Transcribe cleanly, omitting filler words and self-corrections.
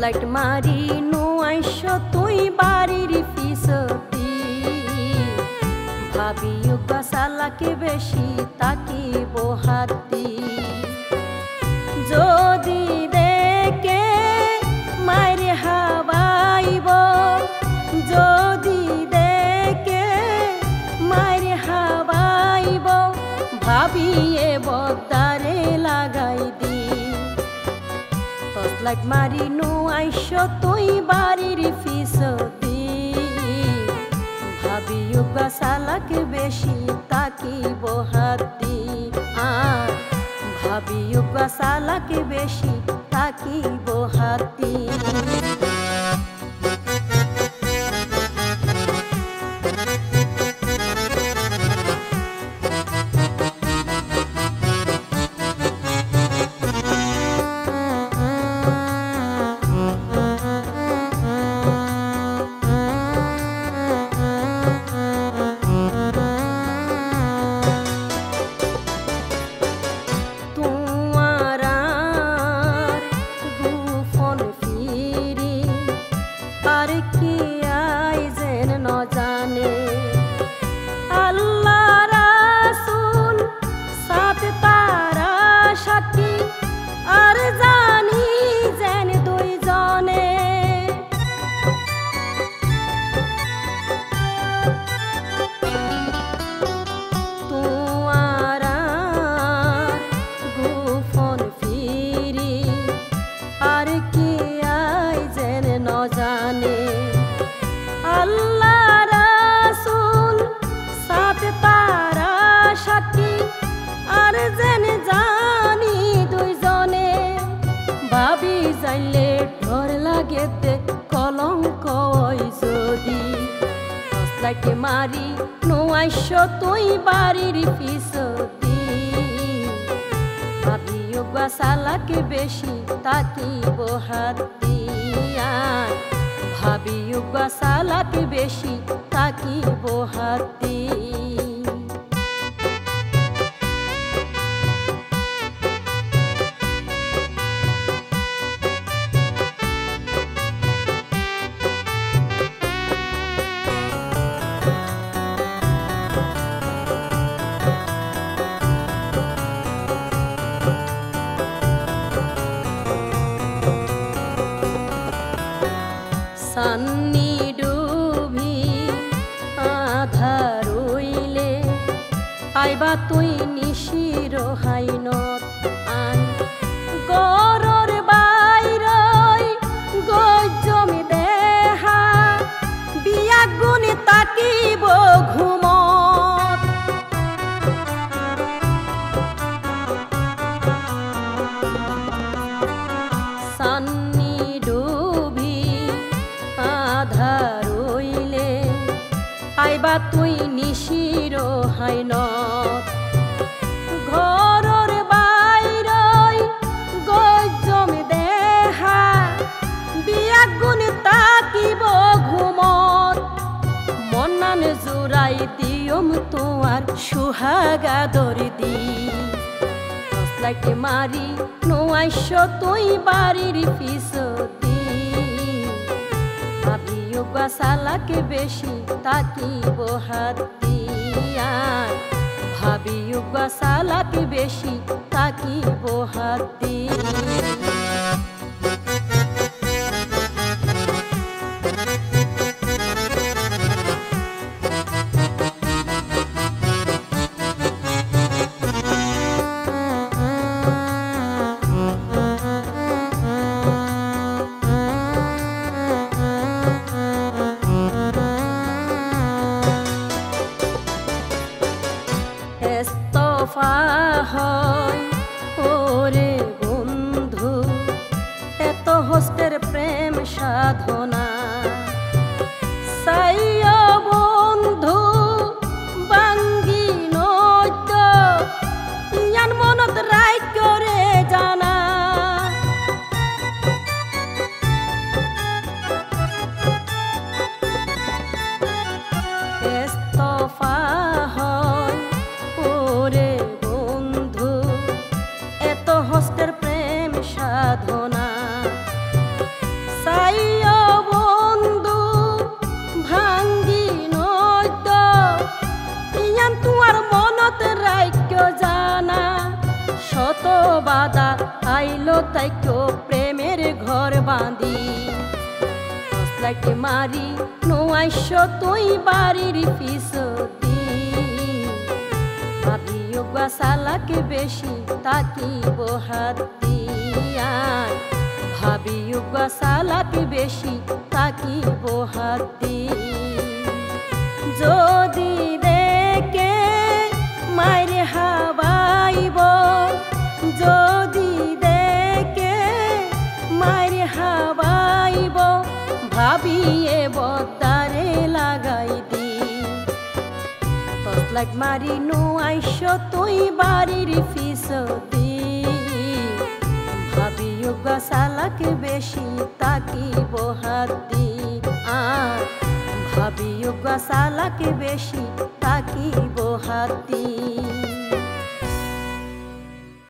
light মারি নোয়াইশ তুই বাড়ির পিছতি ভাবি সালাকে বেশি তাকি বহাতি যদি দেখে মায়ের হাবাইব যদি দেখে মায়ের হাবাইব ভাবিয়ে বদারে লাগাই দি লাইট মারি নোয়াইশ তুই বাড়ির পিছতি ভাবি সালাকে বেশি তাকি বহাতি ভাবি সালাকে বেশি তাকি বহাতি যাইলে ডর লাগেতে কলঙ্ক যদি লাইট মারি নোয়াইশ তুই বাড়ির পিছতি ভাবি সালাকে বেশি তাকি বহাতি ভাবি সালাকে বেশি তাকি বহাতি সান্নি ডুবি আধা রইলে আইবা তুই নিশির হাইনত আন গরর বাইরই গজমি দেহা বিয়া গুণে তাকিব ঘুমত সান্নি আইবা তুই নিশির হাইনত ঘরর বাইরই গজমি দেহা বিয়া গুণ তাকিব ঘুমত মনান জোড়াই দিয়ম তোমার সুহাগা দরদি লাইট মারি নোয়াইশ তুই বাড়ির পিছতি ভাবি সালাকে বেশি তাকি বহাতি ভাবি সালাকে বেশি তাকি বহাতি হয় ওরে বন্ধু ভালো তাইকো প্রেমের ঘর বাঁধি লাইট মারি নোয়াইশ তুই বাড়ির পিছতি ভাবিও গাছালাকে বেশি তাকিব হাত দিয়াই ভাবিও গাছালাকে বেশি তাকিব হাত দি যদি দেখে মায়ের হাবাইব যদি দেখে মায়ের হাবাইব ভাবিয়ে বদারে লাগাই দি তসলাইট মারি নোয়াইশ তুই বাড়ির পিছতি ভাবিও গাছালাকে বেশি তাকিব হাত দি আর ভাবিও গাছালাকে বেশি তাকিব হাত দি